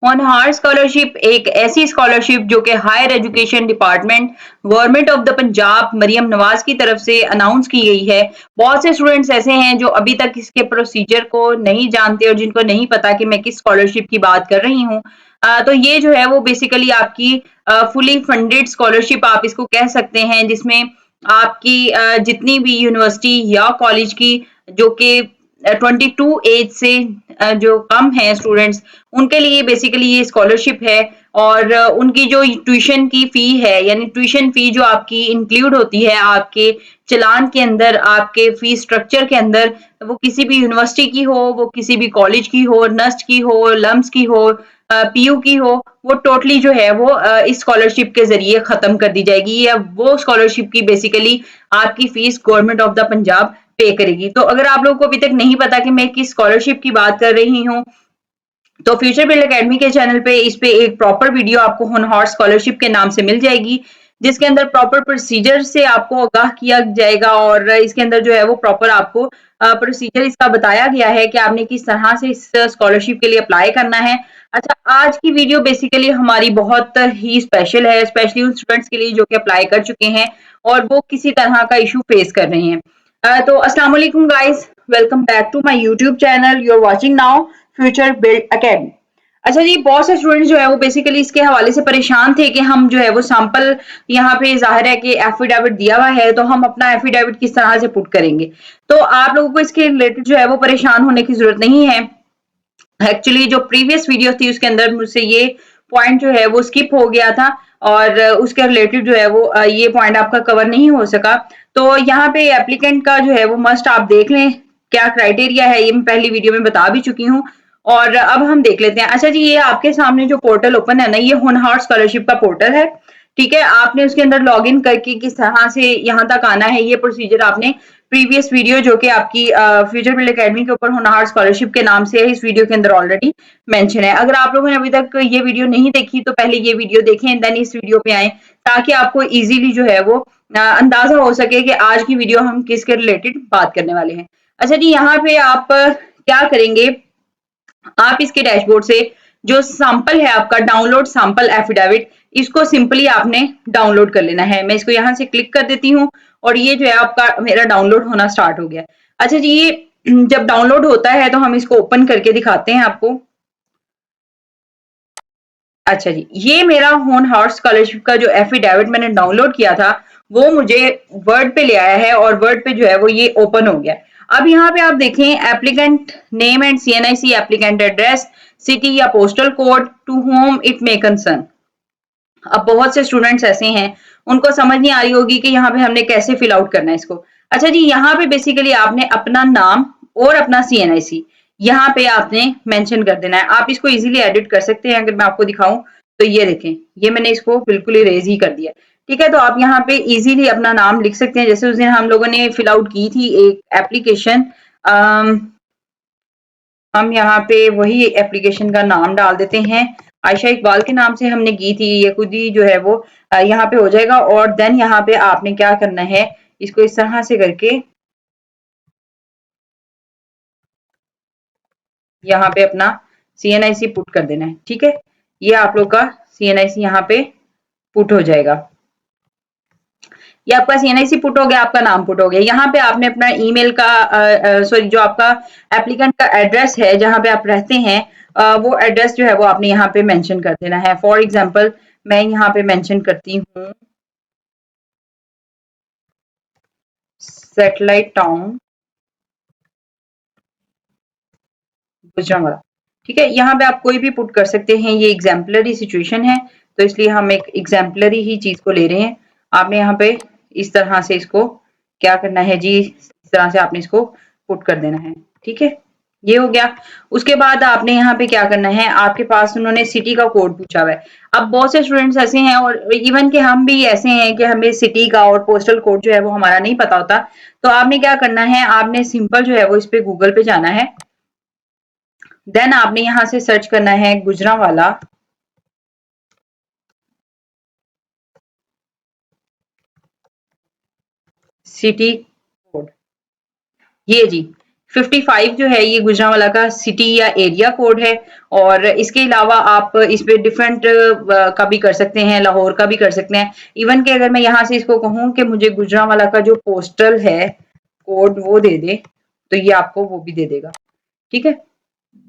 होनहार स्कॉलरशिप एक ऐसी स्कॉलरशिप जो कि higher education department government of the Punjab Maryam Nawaz की तरफ से अनाउंस की गई है। बहुत से स्टूडेंट्स ऐसे हैं जो अभी तक इसके प्रोसीजर को नहीं जानते और जिनको नहीं पता कि मैं किस स्कॉलरशिप की बात कर रही हूँ। तो ये जो है वो बेसिकली आपकी फुली फंडेड स्कॉलरशिप आप इसको कह सकते हैं, जिसमें आपकी जितनी भी यूनिवर्सिटी या कॉलेज की जो कि 22 एज से जो कम है स्टूडेंट्स, उनके लिए बेसिकली ये स्कॉलरशिप है। और उनकी जो ट्यूशन की फी है, यानी ट्यूशन फी जो आपकी इंक्लूड होती है आपके चलान के अंदर, आपके फी स्ट्रक्चर के अंदर, वो किसी भी यूनिवर्सिटी की हो, वो किसी भी कॉलेज की हो, नस्ट की हो, लम्स की हो, पीयू की हो, वो टोटली जो है वो इस स्कॉलरशिप के जरिए खत्म कर दी जाएगी, या वो स्कॉलरशिप की बेसिकली आपकी fees government of the Punjab पे करेगी। तो अगर आप लोगों को अभी तक नहीं पता कि मैं किस स्कॉलरशिप की बात कर रही हूँ, तो फ्यूचर बिल्ड एकेडमी के चैनल पे इस पे एक प्रॉपर वीडियो आपको होनहार स्कॉलरशिप के नाम से मिल जाएगी, जिसके अंदर प्रॉपर प्रोसीजर से आपको आगाह किया जाएगा और इसके अंदर जो है वो प्रॉपर आपको प्रोसीजर इसका बताया गया है कि आपने किस तरह से इस स्कॉलरशिप के लिए अप्लाई करना है। अच्छा, आज की वीडियो बेसिकली हमारी बहुत ही स्पेशल है, स्पेशली उन स्टूडेंट्स के लिए जो कि अप्लाई कर चुके हैं और वो किसी तरह का इशू फेस कर रहे हैं। तो अस्सलाम वालेकुम guys, welcome back to my YouTube channel. You are watching now Future Build Academy. अच्छा जी, बहुत से स्टूडेंट जो है वो बेसिकली इसके हवाले से परेशान थे कि हम जो है वो सैंपल, यहाँ पे जाहिर है कि एफिडेविट दिया हुआ है, तो हम अपना एफिडेविट किस तरह से पुट करेंगे। तो आप लोगों को इसके रिलेटेड जो है वो परेशान होने की जरूरत नहीं है। एक्चुअली जो प्रीवियस वीडियो थी उसके अंदर मुझसे ये पॉइंट जो है वो स्किप हो गया था और उसके रिलेटेड जो है वो ये पॉइंट आपका कवर नहीं हो सका। तो यहाँ पे एप्लीकेंट का जो है वो मस्ट आप देख लें क्या क्राइटेरिया है, ये मैं पहली वीडियो में बता भी चुकी हूँ। और अब हम देख लेते हैं। अच्छा जी, ये आपके सामने जो पोर्टल ओपन है ना, ये होनहार स्कॉलरशिप का पोर्टल है। ठीक है, आपने उसके अंदर लॉग इन करके किस तरह से यहाँ तक आना है, ये प्रोसीजर आपने प्रीवियस वीडियो जो कि आपकी फ्यूचर बिल्ड एकेडमी के ऊपर होनहार स्कॉलरशिप के नाम से है, इस वीडियो के अंदर ऑलरेडी मेंशन है। अगर आप लोगों ने अभी तक ये वीडियो नहीं देखी तो पहले ये वीडियो देखें, देन इस वीडियो पे आए, ताकि आपको इजीली जो है वो अंदाजा हो सके कि आज की वीडियो हम किसके रिलेटेड बात करने वाले हैं। अच्छा जी, यहाँ पे आप क्या करेंगे, आप इसके डैशबोर्ड से जो सैंपल है आपका डाउनलोड सैंपल एफिडेविट, इसको सिंपली आपने डाउनलोड कर लेना है। मैं इसको यहाँ से क्लिक कर देती हूँ और ये जो है आपका मेरा डाउनलोड होना स्टार्ट हो गया। अच्छा जी, ये जब डाउनलोड होता है तो हम इसको ओपन करके दिखाते हैं आपको। अच्छा जी, ये मेरा होनहार स्कॉलरशिप का जो एफिडेविट मैंने डाउनलोड किया था वो मुझे वर्ड पे ले आया है और वर्ड पे जो है वो ये ओपन हो गया। अब यहाँ पे आप देखें, applicant name and CNIC, applicant address, city या postal code, to whom it may concern. अब बहुत से स्टूडेंट्स ऐसे हैं उनको समझ नहीं आ रही होगी कि यहाँ पे हमने कैसे फिल आउट करना है इसको। अच्छा जी, यहाँ पे बेसिकली आपने अपना नाम और अपना सीएनआईसी यहाँ पे आपने मेंशन कर देना है। आप इसको इजीली एडिट कर सकते हैं। अगर मैं आपको दिखाऊं तो ये देखें, ये मैंने इसको बिल्कुल इरेज ही कर दिया। ठीक है, तो आप यहाँ पे इजीली अपना नाम लिख सकते हैं। जैसे उस दिन हम लोगों ने फिल आउट की थी एक एप्लीकेशन, हम यहाँ पे वही एप्लीकेशन का नाम डाल देते हैं। आयशा इकबाल के नाम से हमने की थी, ये खुद ही जो है वो यहाँ पे हो जाएगा। और देन यहाँ पे आपने क्या करना है, इसको इस तरह से करके यहाँ पे अपना सीएनआईसी पुट कर देना है। ठीक है, ये आप लोग का सीएनआईसी यहाँ पे पुट हो जाएगा। ये आपका सीएनआईसी पुट हो गया, आपका नाम पुट हो गया। यहाँ पे आपने अपना ईमेल का सॉरी, जो आपका एप्लीकेंट का एड्रेस है जहाँ पे आप रहते हैं, वो एड्रेस जो है वो आपने यहाँ पे मेंशन कर देना है। फॉर एग्जांपल मैं यहाँ पे मेंशन करती हूँ सैटेलाइट टाउन गुजरांवाला। ठीक है, यहाँ पे आप कोई भी पुट कर सकते हैं। ये एग्जाम्पलरी सिचुएशन है तो इसलिए हम एक एग्जाम्पलरी ही चीज को ले रहे हैं। आपने यहाँ पे इस तरह से इसको क्या करना है जी, इस तरह से आपने इसको पुट कर देना है। ठीक है, ये हो गया। उसके बाद आपने यहाँ पे क्या करना है, आपके पास उन्होंने सिटी का कोड पूछा हुआ है। अब बहुत से स्टूडेंट्स ऐसे हैं और इवन के हम भी ऐसे हैं कि हमें सिटी का और पोस्टल कोड जो है वो हमारा नहीं पता होता। तो आपने क्या करना है, आपने सिंपल जो है वो इस पे गूगल पे जाना है। देन आपने यहां से सर्च करना है गुजरांवाला सिटी कोड। ये जी, 55 जो है ये गुजरांवाला का सिटी या एरिया कोड है। और इसके अलावा आप इस पे डिफरेंट का भी कर सकते हैं, लाहौर का भी कर सकते हैं। इवन कि अगर मैं यहाँ से इसको कहूँ कि मुझे गुजरांवाला का जो पोस्टल है कोड वो दे दे, तो ये आपको वो भी दे देगा। ठीक है,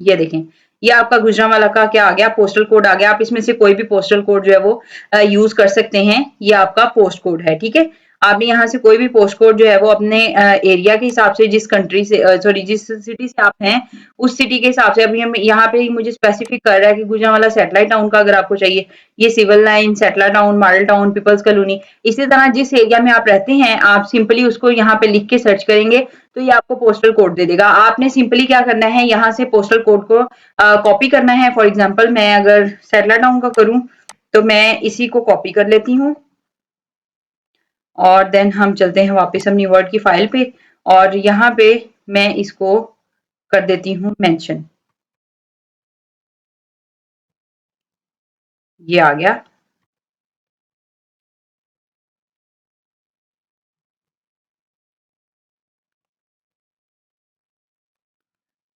ये देखें, ये आपका गुजरांवाला का क्या आ गया, पोस्टल कोड आ गया। आप इसमें से कोई भी पोस्टल कोड जो है वो यूज कर सकते हैं। ये आपका पोस्ट कोड है। ठीक है, आपने यहाँ से कोई भी पोस्ट कोड जो है वो अपने एरिया के हिसाब से, जिस कंट्री से सॉरी जिस सिटी से आप हैं उस सिटी के हिसाब से, अभी हम यहाँ पे मुझे स्पेसिफिक कर रहा है कि गुजरांवाला सैटेलाइट टाउन का अगर आपको चाहिए, ये Civil Line, Satellite Town, Model Town, Peoples Colony. इसी तरह जिस एरिया में आप रहते हैं आप सिंपली उसको यहाँ पे लिख के सर्च करेंगे तो ये आपको पोस्टल कोड दे देगा। आपने सिंपली क्या करना है, यहाँ से पोस्टल कोड को कॉपी करना है। फॉर एग्जांपल मैं अगर सेटलर टाउन का करूं तो मैं इसी को कॉपी कर लेती हूँ और देन हम चलते हैं वापस अपनी वर्ड की फाइल पे और यहाँ पे मैं इसको कर देती हूँ मेंशन। ये आ गया।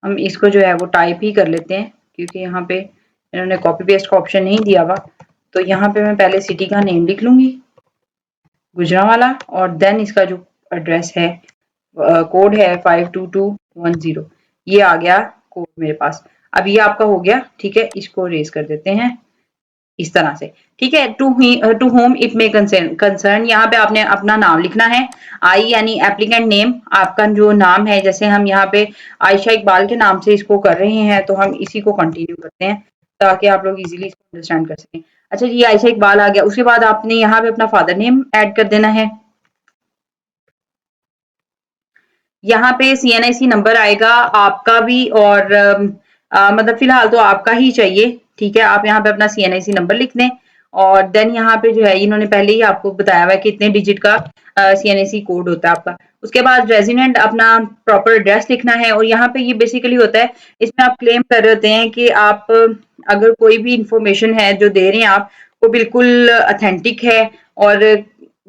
हम इसको जो है वो टाइप ही कर लेते हैं क्योंकि यहाँ पे इन्होंने कॉपी पेस्ट का ऑप्शन नहीं दिया हुआ। तो यहाँ पे मैं पहले सिटी का नेम लिख लूंगी गुजरांवाला और देन इसका जो एड्रेस है कोड है 52210। ये आ गया कोड मेरे पास। अब ये आपका हो गया। ठीक है, इसको रेज कर देते हैं इस तरह से। ठीक है, to whom it may concern, यहाँ पे आपने अपना नाम लिखना है। आई यानी एप्लीकेंट नेम, आपका जो नाम है, जैसे हम यहाँ पे आयशा इकबाल के नाम से इसको कर रहे हैं तो हम इसी को कंटिन्यू करते हैं ताकि आप लोग इजीली इसको अंडरस्टैंड कर सकें। अच्छा जी, आयशा इकबाल आ गया। उसके बाद आपने यहाँ पे अपना फादर नेम ऐड कर देना है। यहाँ पे सीएनआईसी नंबर आएगा आपका भी और मतलब फिलहाल तो आपका ही चाहिए। ठीक है, आप यहाँ पे अपना सीएनआईसी नंबर लिख दें और देन यहाँ पे जो है इन्होंने पहले ही आपको बताया हुआ है कि इतने डिजिट का सीएनआईसी कोड होता है आपका। उसके बाद रेजिडेंट अपना प्रॉपर एड्रेस लिखना है और यहाँ पे ये बेसिकली होता है, इसमें आप क्लेम कर रहे होते हैं कि आप अगर कोई भी इंफॉर्मेशन है जो दे रहे हैं आप, वो बिल्कुल ऑथेंटिक है और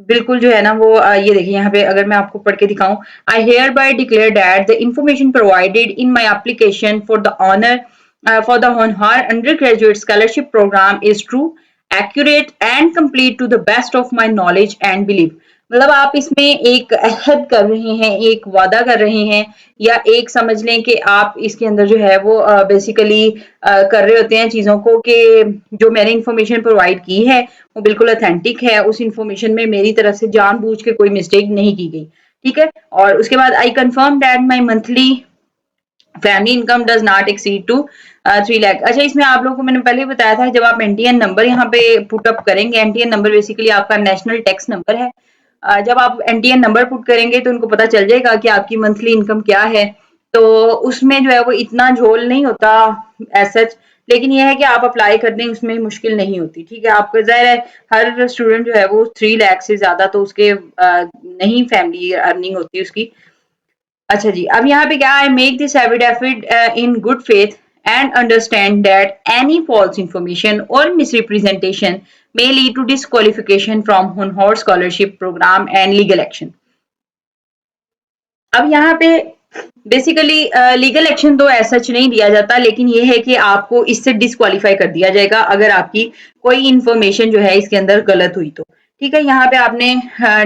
बिल्कुल जो है ना वो ये देखिए यहाँ पे अगर मैं आपको पढ़ के दिखाऊं, I hereby declare that the information provided in my application for the Honhar undergraduate scholarship program is true, accurate and complete to the best of my knowledge and belief। मतलब आप इसमें एक अहद कर रहे हैं, एक वादा कर रहे हैं या एक समझ लें कि आप इसके अंदर जो है वो बेसिकली कर रहे होते हैं चीजों को कि जो मैंने इंफॉर्मेशन प्रोवाइड की है वो बिल्कुल ऑथेंटिक है, उस इंफॉर्मेशन में मेरी तरफ से जानबूझ के कोई मिस्टेक नहीं की गई। ठीक है, और उसके बाद I confirm that my monthly family income does not exceed to 3 lakh. अच्छा, इसमें आप लोगों को मैंने पहले ही बताया था, जब आप एनटीएन नंबर यहाँ पे पुट अप करेंगे, एनटीएन नंबर बेसिकली आपका नेशनल टैक्स नंबर है। जब आप एनटीएन नंबर पुट करेंगे तो उनको पता चल जाएगा कि आपकी मंथली इनकम क्या है। तो उसमें जो है वो इतना झोल नहीं होता एज सच, लेकिन ये है कि आप अप्लाई कर दें, उसमें मुश्किल नहीं होती। ठीक है, आपको जाहिर है हर स्टूडेंट जो है वो 3 लाख से ज्यादा तो उसके नहीं फैमिली अर्निंग होती उसकी। अच्छा जी, अब यहाँ पे क्या, I make this affidavit in good faith and understand that any false information और misrepresentation may lead to disqualification from Honor scholarship program and legal action। अब यहाँ पे बेसिकली लीगल एक्शन तो ऐसा सच नहीं दिया जाता, लेकिन ये है कि आपको इससे डिस्क्वालीफाई कर दिया जाएगा अगर आपकी कोई इंफॉर्मेशन जो है इसके अंदर गलत हुई तो। ठीक है, यहाँ पे आपने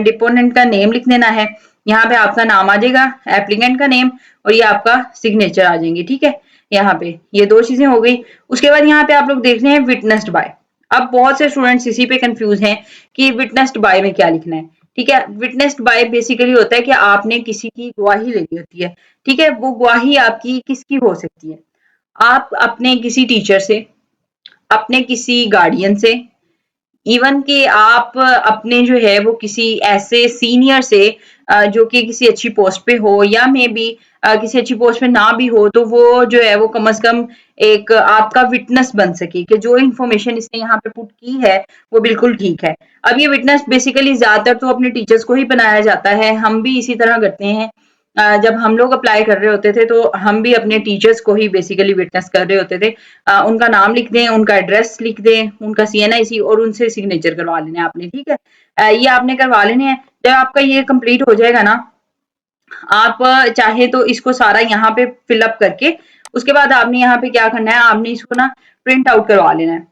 डिपोनेंट का नेम लिख देना है। यहाँ पे आपका नाम आ जाएगा, एप्लीकेंट का नेम और ये आपका सिग्नेचर आ जाएंगे। ठीक है, यहाँ पे ये दो चीजें हो गई। उसके बाद यहाँ पे आप लोग देख रहे हैं विटनेस्ड बाय। अब बहुत से स्टूडेंट्स इसी पे कंफ्यूज हैं कि विटनेस्ड बाय में क्या लिखना है। ठीक है, विटनेस्ड बाय बेसिकली होता है कि आपने किसी की गवाही लेनी होती है। ठीक है, वो गवाही आपकी किसकी हो सकती है, आप अपने किसी टीचर से, अपने किसी गार्डियन से, इवन कि आप अपने जो है वो किसी ऐसे सीनियर से जो कि किसी अच्छी पोस्ट पे हो या मे बी किसी अच्छी पोस्ट पे ना भी हो, तो वो जो है वो कम से कम एक आपका विटनेस बन सके कि जो इंफॉर्मेशन इसने यहाँ पे पुट की है वो बिल्कुल ठीक है। अब ये विटनेस बेसिकली ज्यादातर तो अपने टीचर्स को ही बनाया जाता है, हम भी इसी तरह करते हैं। जब हम लोग अप्लाई कर रहे होते थे तो हम भी अपने टीचर्स को ही बेसिकली विटनेस कर रहे होते थे। उनका नाम लिख दें, उनका एड्रेस लिख दें, उनका सीएनआईसी और उनसे सिग्नेचर करवा लेने आपने। ठीक है, ये आपने करवा लेने हैं। जब आपका ये कंप्लीट हो जाएगा ना आप चाहे तो इसको सारा यहाँ पे फिलअप करके उसके बाद आपने यहाँ पे क्या करना है, आपने इसको ना प्रिंट आउट करवा लेना है।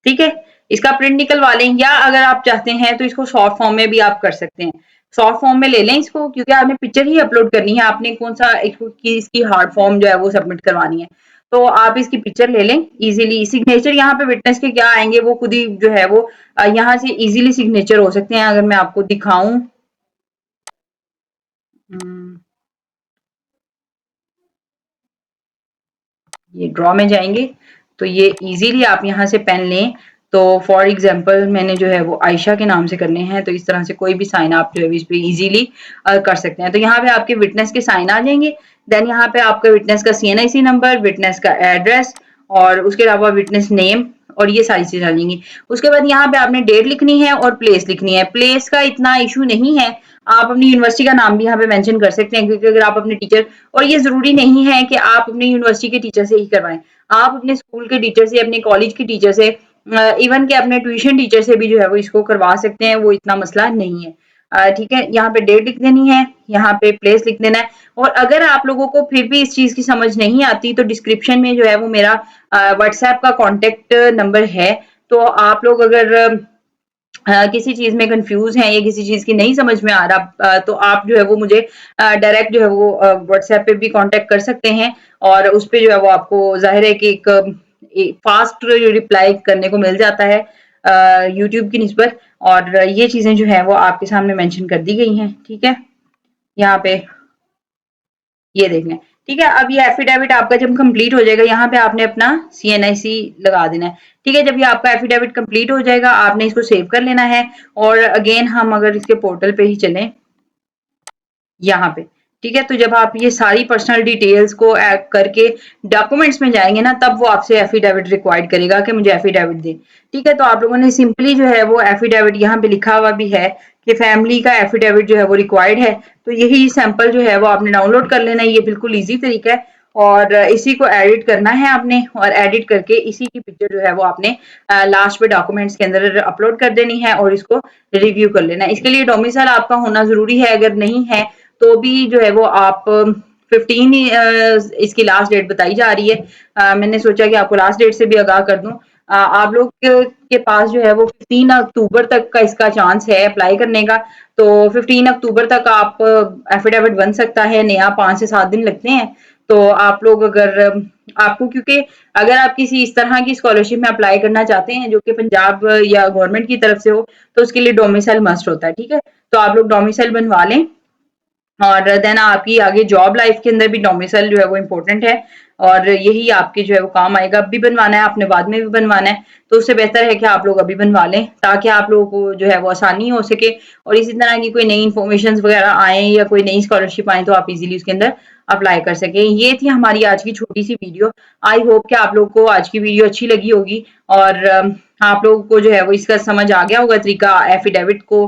ठीक है, इसका प्रिंट निकलवा लें, या अगर आप चाहते हैं तो इसको शॉर्ट फॉर्म में भी आप कर सकते हैं। शॉर्ट फॉर्म में ले लें इसको, क्योंकि आपने पिक्चर ही अपलोड करनी है, आपने कौन सा इसकी हार्ड फॉर्म जो है वो सबमिट करवानी है। तो आप इसकी पिक्चर ले लें इजीली। सिग्नेचर यहाँ पे विटनेस के क्या आएंगे, वो खुद ही जो है वो यहाँ से इजीली सिग्नेचर हो सकते हैं। अगर मैं आपको दिखाऊं, ये ड्रॉ में जाएंगे तो ये इजीली आप यहाँ से पेन लें। तो फॉर एग्जांपल मैंने जो है वो आयशा के नाम से करने हैं, तो इस तरह से कोई भी साइन आप जो है इस पे इजीली कर सकते हैं। तो यहाँ पे आपके विटनेस के साइन आ जाएंगे। देन यहाँ पे आपका विटनेस का CNIC नंबर, विटनेस का एड्रेस और उसके अलावा विटनेस नेम और ये सारी चीजें आ जाएंगी। उसके बाद यहाँ पे आपने डेट लिखनी है और प्लेस लिखनी है। प्लेस का इतना इशू नहीं है, आप अपनी यूनिवर्सिटी का नाम भी यहाँ पे मेंशन कर सकते हैं, क्योंकि अगर आप अपने टीचर, और ये जरूरी नहीं है कि आप अपनी यूनिवर्सिटी के टीचर से ही करवाएं, आप अपने स्कूल के टीचर से, अपने कॉलेज के टीचर से, इवन के अपने ट्यूशन टीचर से भी जो है वो इसको करवा सकते हैं, वो इतना मसला नहीं है। ठीक है, यहाँ पे डेट लिख देनी है, यहाँ पे प्लेस लिख देना है। और अगर आप लोगों को फिर भी इस चीज की समझ नहीं आती तो डिस्क्रिप्शन में जो है वो मेरा व्हाट्सएप का कॉन्टेक्ट नंबर है। तो आप लोग अगर किसी चीज में कंफ्यूज हैं या किसी चीज की नहीं समझ में आ रहा, तो आप जो है वो मुझे डायरेक्ट जो है वो व्हाट्सएप पे भी कांटेक्ट कर सकते हैं। और उस पे जो है वो आपको जाहिर है कि एक फास्ट रिप्लाई करने को मिल जाता है यूट्यूब की निस्बत। और ये चीजें जो है वो आपके सामने मेंशन कर दी गई हैं। ठीक है, यहाँ पे ये देख लें। ठीक है, अब ये एफिडेविट आपका जब कंप्लीट हो जाएगा, यहाँ पे आपने अपना CNIC लगा देना है। ठीक है, जब ये आपका एफिडेविट कंप्लीट हो जाएगा, आपने इसको सेव कर लेना है। और अगेन हम अगर इसके पोर्टल पे ही चलें, यहाँ पे, ठीक है, तो जब आप ये सारी पर्सनल डिटेल्स को ऐड करके डॉक्यूमेंट्स में जाएंगे ना, तब वो आपसे एफिडेविट रिक्वायर्ड करेगा कि मुझे एफिडेविट दे। ठीक है, तो आप लोगों ने सिंपली जो है वो एफिडेविट, यहाँ पे लिखा हुआ भी है कि फैमिली का एफिडेविट जो है वो रिक्वायर्ड है। तो यही सैंपल जो है वो आपने डाउनलोड कर लेना है, ये बिल्कुल ईजी तरीका है। और इसी को एडिट करना है आपने, और एडिट करके इसी की पिक्चर जो है वो आपने लास्ट पे डॉक्यूमेंट्स के अंदर अपलोड कर देनी है और इसको रिव्यू कर लेना है। इसके लिए डोमिसाइल आपका होना जरूरी है, अगर नहीं है तो भी जो है वो आप 15 इसकी लास्ट डेट बताई जा रही है। मैंने सोचा कि आपको लास्ट डेट से भी आगाह कर दूं। आप लोग के पास जो है वो 15 अक्टूबर तक का इसका चांस है अप्लाई करने का। तो 15 अक्टूबर तक आप एफिडेविट बन सकता है, नया 5 से 7 दिन लगते हैं। तो आप लोग अगर आपको, क्योंकि अगर आप किसी इस तरह की स्कॉलरशिप में अप्लाई करना चाहते हैं जो कि पंजाब या गवर्नमेंट की तरफ से हो, तो उसके लिए डोमिसाइल मस्ट होता है। ठीक है, तो आप लोग डोमिसाइल बनवा लें। और देन आपकी आगे जॉब लाइफ के अंदर भी डोमिसाइल जो है वो इम्पोर्टेंट है, और यही आपके जो है वो काम आएगा। अभी बनवाना है आपने, बाद में भी बनवाना है, तो उससे बेहतर है कि आप लोग अभी बनवा लें, ताकि आप लोगों को जो है वो आसानी हो सके। और इसी तरह की कोई नई इन्फॉर्मेशन वगैरह आए या कोई नई स्कॉलरशिप आए तो आप इजीली उसके अंदर अप्लाई कर सकें। ये थी हमारी आज की छोटी सी वीडियो। आई होप कि आप लोग को आज की वीडियो अच्छी लगी होगी, और आप लोगों को जो है वो इसका समझ आ गया होगा तरीका एफिडेविट को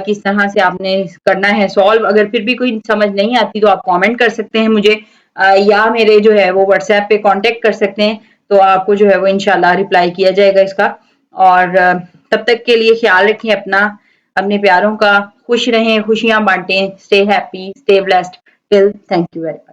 किस तरह से आपने करना है सॉल्व। अगर फिर भी कोई समझ नहीं आती तो आप कमेंट कर सकते हैं मुझे, या मेरे जो है वो व्हाट्सएप पे कांटेक्ट कर सकते हैं। तो आपको जो है वो इंशाल्लाह रिप्लाई किया जाएगा इसका। और तब तक के लिए ख्याल रखें अपना, अपने प्यारों का। खुश रहें, खुशियां बांटें। Stay happy, stay blessed till. Thank you very much.